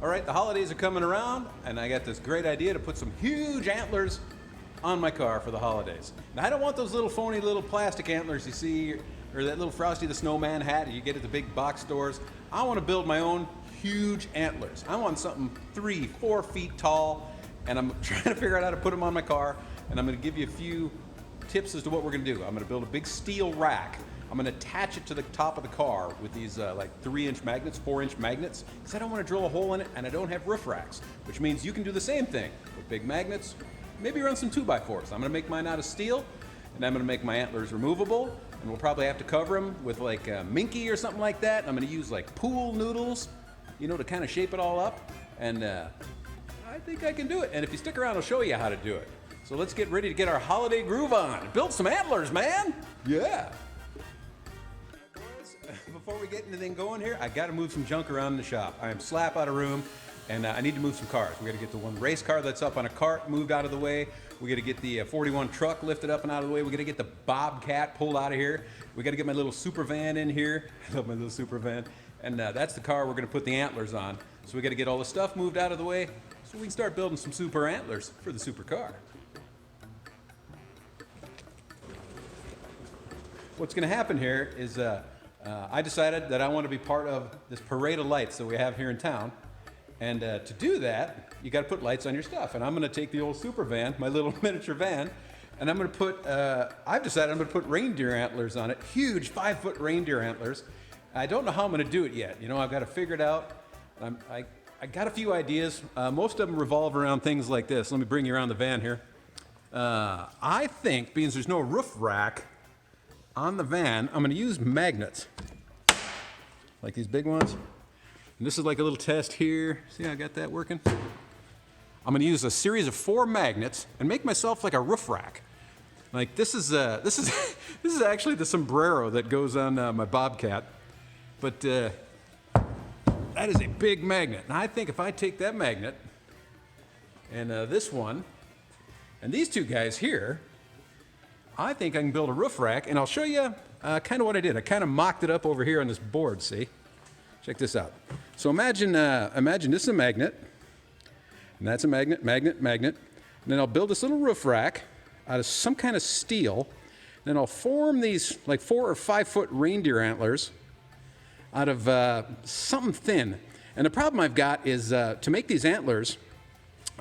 All right, the holidays are coming around, and I got this great idea to put some huge antlers on my car for the holidays. Now, I don't want those little phony little plastic antlers you see, or that little Frosty the Snowman hat you get at the big box stores. I want to build my own huge antlers. I want something 3-4 feet tall, and I'm trying to figure out how to put them on my car, and I'm going to give you a few tips as to what we're going to do. I'm going to build a big steel rack. I'm going to attach it to the top of the car with these like 3-inch magnets, 4-inch magnets, because I don't want to drill a hole in it, and I don't have roof racks, which means you can do the same thing with big magnets. Maybe run some 2x4s. I'm going to make mine out of steel, and I'm going to make my antlers removable, and we'll probably have to cover them with like minky or something like that. I'm going to use like pool noodles, you know, to kind of shape it all up, and I think I can do it. And if you stick around, I'll show you how to do it. So let's get ready to get our holiday groove on. Build some antlers, man! Yeah! Before we get anything going here, I got to move some junk around in the shop. I am slap out of room, and I need to move some cars. We got to get the one race car that's up on a cart moved out of the way. We got to get the 41 truck lifted up and out of the way. We got to get the Bobcat pulled out of here. We got to get my little super van in here. I love my little super van. And that's the car we're going to put the antlers on. So we got to get all the stuff moved out of the way so we can start building some super antlers for the super car. What's going to happen here is I decided that I want to be part of this parade of lights that we have here in town. And to do that, you got to put lights on your stuff. And I'm going to take the old super van, my little miniature van, and I'm going to put, I've decided I'm going to put reindeer antlers on it, huge 5-foot reindeer antlers. I don't know how I'm going to do it yet. You know, I've got to figure it out. I got a few ideas. Most of them revolve around things like this. Let me bring you around the van here. I think, being there's no roof rack on the van, I'm going to use magnets, like these big ones. And this is like a little test here. See how I got that working? I'm going to use a series of 4 magnets and make myself like a roof rack. Like this is this is actually the sombrero that goes on my Bobcat, but that is a big magnet. And I think if I take that magnet and this one and these 2 guys here, I think I can build a roof rack, and I'll show you kind of what I did. I kind of mocked it up over here on this board, see? Check this out. So imagine this is a magnet, and that's a magnet, magnet, magnet. And then I'll build this little roof rack out of some kind of steel. Then I'll form these like 4 or 5-foot reindeer antlers out of something thin. And the problem I've got is to make these antlers,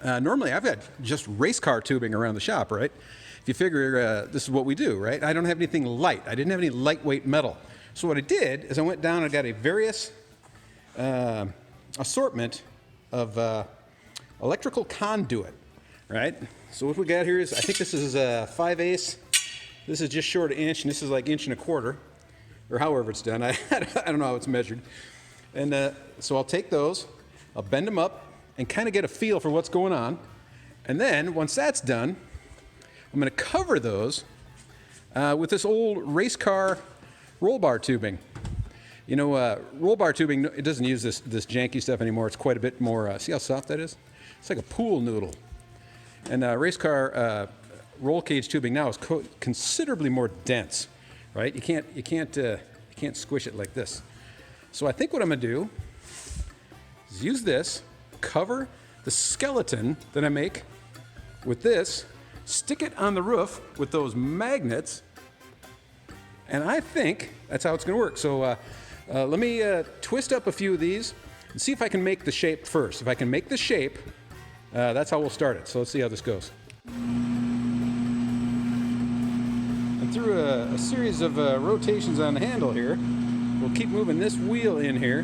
normally I've got just race car tubing around the shop, right? If you figure this is what we do, right? I don't have anything light. I didn't have any lightweight metal. So what I did is I went down and got a various assortment of electrical conduit, right? So what we got here is, I think this is 5/8. This is just short of 1 inch, and this is like 1.25 inches, or however it's done. I don't know how it's measured. And so I'll take those, I'll bend them up, and kind of get a feel for what's going on. And then once that's done, I'm going to cover those with this old race car roll bar tubing. You know, roll bar tubing, it doesn't use this janky stuff anymore. It's quite a bit more, see how soft that is? It's like a pool noodle. And race car roll cage tubing now is considerably more dense, right? You can't squish it like this. So I think what I'm going to do is use this, cover the skeleton that I make with this, stick it on the roof with those magnets, and I think that's how it's going to work. So let me twist up a few of these and see if I can make the shape first. If I can make the shape, that's how we'll start it. So let's see how this goes. And through a series of rotations on the handle here, we'll keep moving this wheel in here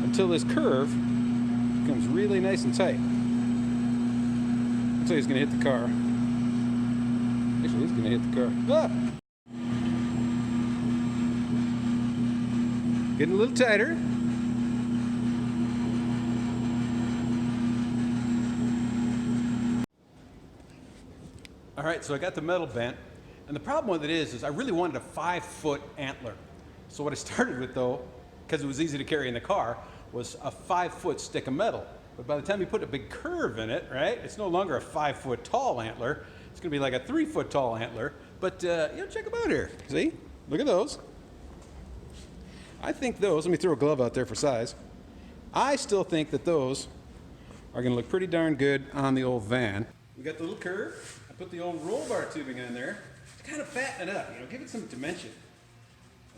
until this curve becomes really nice and tight. Looks like he's going to hit the car. Actually, he's going to hit the car. Ah! Getting a little tighter. All right, so I got the metal bent, and the problem with it is I really wanted a 5-foot antler. So what I started with, though, because it was easy to carry in the car, was a 5-foot stick of metal. But by the time you put a big curve in it, right, it's no longer a 5-foot tall antler. It's going to be like a 3-foot tall antler. But, you know, check them out here. See? Look at those. I think those, let me throw a glove out there for size. I still think that those are going to look pretty darn good on the old van. We got the little curve. I put the old roll bar tubing in there to kind of fatten it up, give it some dimension.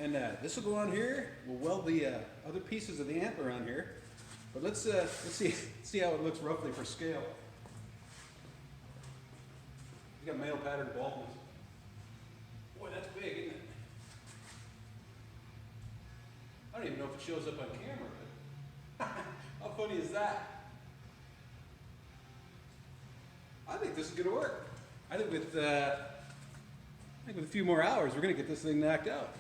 And this will go on here. We'll weld the other pieces of the antler on here. But let's see how it looks roughly for scale. We got male pattern baldness. Boy, that's big, isn't it? I don't even know if it shows up on camera, but how funny is that? I think this is going to work. I think with a few more hours, we're going to get this thing knocked out.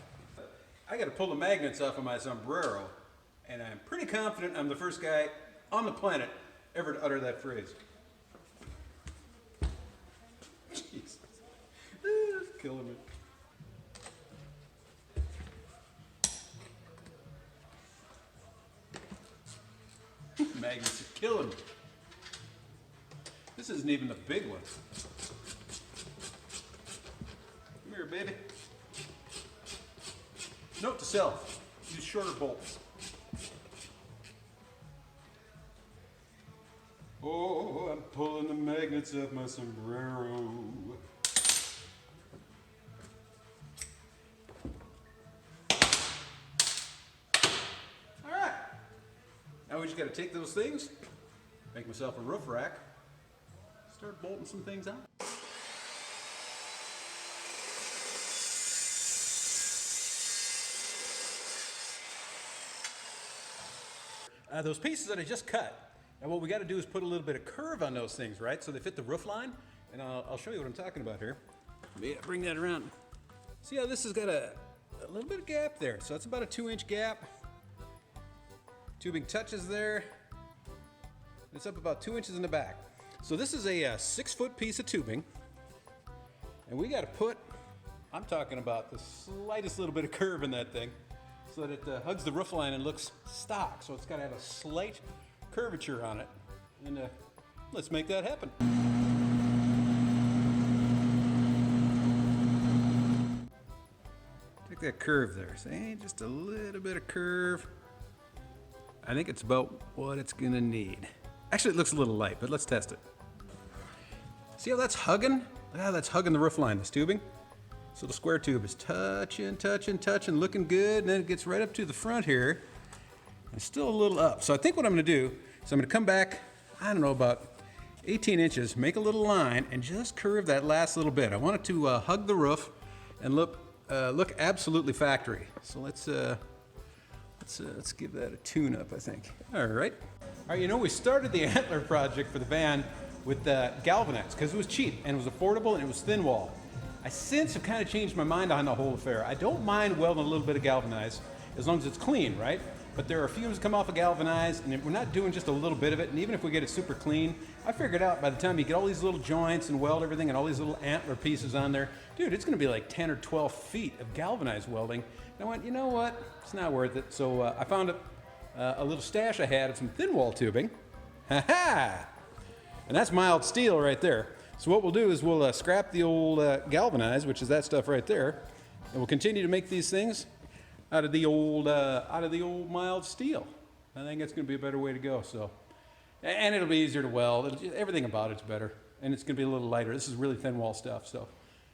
I got to pull the magnets off of my sombrero, and I'm pretty confident I'm the first guy on the planet ever to utter that phrase. Jesus. It's killing me. Magnets are killing me. This isn't even the big one. Come here, baby. Note to self, use shorter bolts. Oh, I'm pulling the magnets off my sombrero. All right. Now we just got to take those things, make myself a roof rack, start bolting some things out. Those pieces that I just cut, now what we got to do is put a little bit of curve on those things, right? So they fit the roof line, and I'll show you what I'm talking about here. Let me bring that around. See how this has got a little bit of gap there. So it's about a 2-inch gap. Tubing touches there. It's up about 2 inches in the back. So this is a 6-foot piece of tubing, and we got to put, I'm talking about the slightest little bit of curve in that thing, so that it hugs the roof line and looks stock. So it's got to have a slight curvature on it. And let's make that happen. Take that curve there. See, just a little bit of curve. I think it's about what it's gonna need. Actually, it looks a little light, but let's test it. See how that's hugging? Look how that's hugging the roof line, this tubing. So the square tube is touching, looking good, and then it gets right up to the front here. It's still a little up. So I think what I'm gonna do is I'm gonna come back, I don't know, about 18 inches, make a little line, and just curve that last little bit. I want it to hug the roof and look absolutely factory. So let's give that a tune up, I think. All right. All right, we started the antler project for the van with galvanized because it was cheap and it was affordable and it was thin wall. I since have kind of changed my mind on the whole affair. I don't mind welding a little bit of galvanized as long as it's clean, right? But there are fumes come off of galvanized, and we're not doing just a little bit of it, and even if we get it super clean, I figured out by the time you get all these little joints and weld everything and all these little antler pieces on there, dude, it's gonna be like 10 or 12 feet of galvanized welding. And I went, you know what? It's not worth it. So I found a little stash I had of some thin wall tubing. Ha-ha! And that's mild steel right there. So what we'll do is we'll scrap the old galvanized, which is that stuff right there, and we'll continue to make these things out of the old mild steel. I think that's going to be a better way to go. So, and it'll be easier to weld. Everything about it's better, and it's going to be a little lighter. This is really thin wall stuff. So,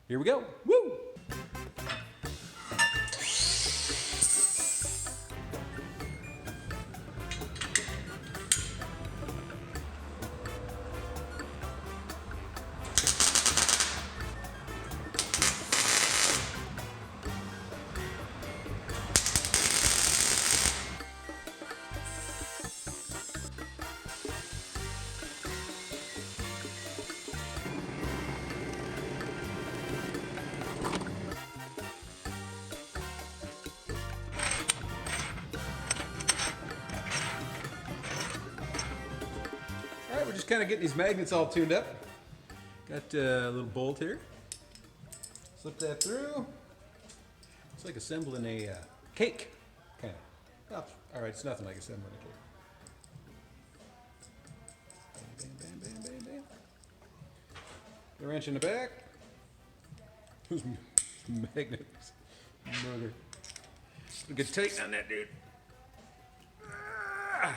here we go. Woo! We're just kind of getting these magnets all tuned up. Got a little bolt here. Slip that through. It's like assembling a cake, kind of. Oh, all right, it's nothing like assembling a cake. Bam, bam, bam, bam, bam. The wrench in the back. Those magnets. Brother. Get tight on that, dude. Ah.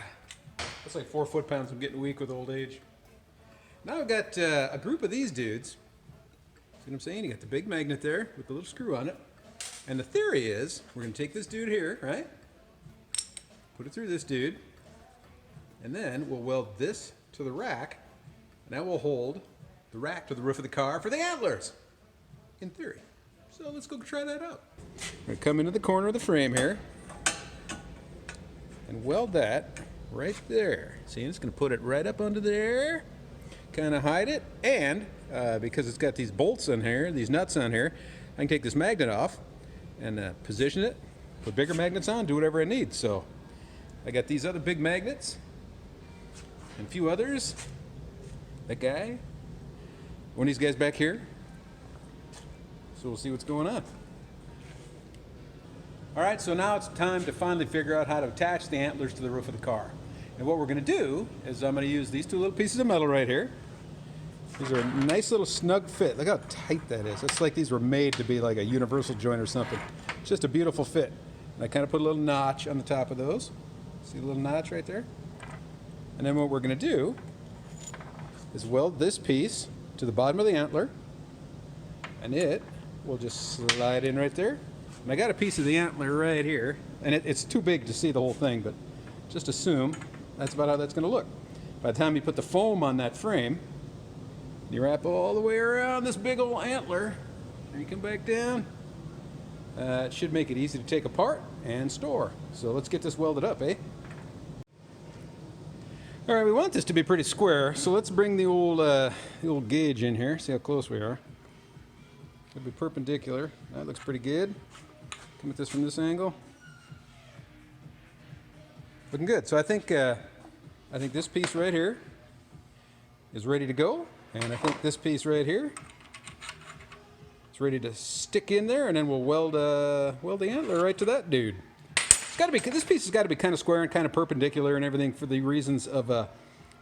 That's like 4 foot-pounds. I'm getting weak with old age. Now I've got a group of these dudes. See what I'm saying? You got the big magnet there with the little screw on it. And the theory is, we're going to take this dude here, right? Put it through this dude. And then we'll weld this to the rack. And that will hold the rack to the roof of the car for the antlers. In theory. So let's go try that out. I'm going to come into the corner of the frame here. And weld that right there. See, it's going to put it right up under there. Kind of hide it. And because it's got these bolts on here, these nuts on here, I can take this magnet off and position it, put bigger magnets on, do whatever I need. So I got these other big magnets and a few others. That guy, one of these guys back here. So we'll see what's going on. All right, so now it's time to finally figure out how to attach the antlers to the roof of the car. And what we're going to do is I'm going to use these 2 little pieces of metal right here. These are a nice little snug fit. Look how tight that is. It's like these were made to be like a universal joint or something. It's just a beautiful fit. And I kind of put a little notch on the top of those. See the little notch right there? And then what we're going to do is weld this piece to the bottom of the antler. And it will just slide in right there. And I got a piece of the antler right here. And it's too big to see the whole thing, but just assume that's about how that's going to look. By the time you put the foam on that frame, you wrap all the way around this big old antler, and you come back down. It should make it easy to take apart and store. So let's get this welded up, eh? All right, we want this to be pretty square, so let's bring the old gauge in here. See how close we are. It'll be perpendicular. That looks pretty good. Come at this from this angle. Looking good. So I think this piece right here is ready to go. And I think this piece right here is ready to stick in there, and then we'll weld the antler right to that dude. It's got to be, this piece has got to be kind of square and kind of perpendicular and everything for the reasons of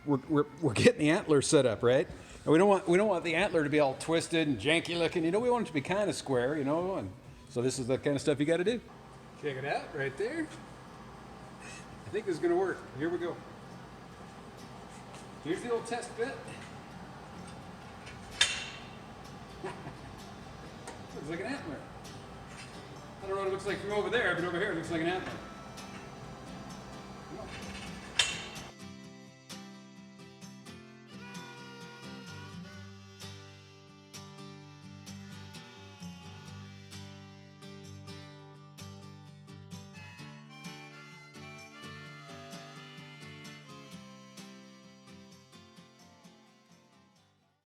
we're getting the antler set up, right? And we don't want the antler to be all twisted and janky looking. You know, we want it to be kind of square, you know. And so this is the kind of stuff you got to do. Check it out right there. I think this is going to work. Here we go. Here's the old test bit. Looks like an antler. I don't know what it looks like from over there, but over here it looks like an antler.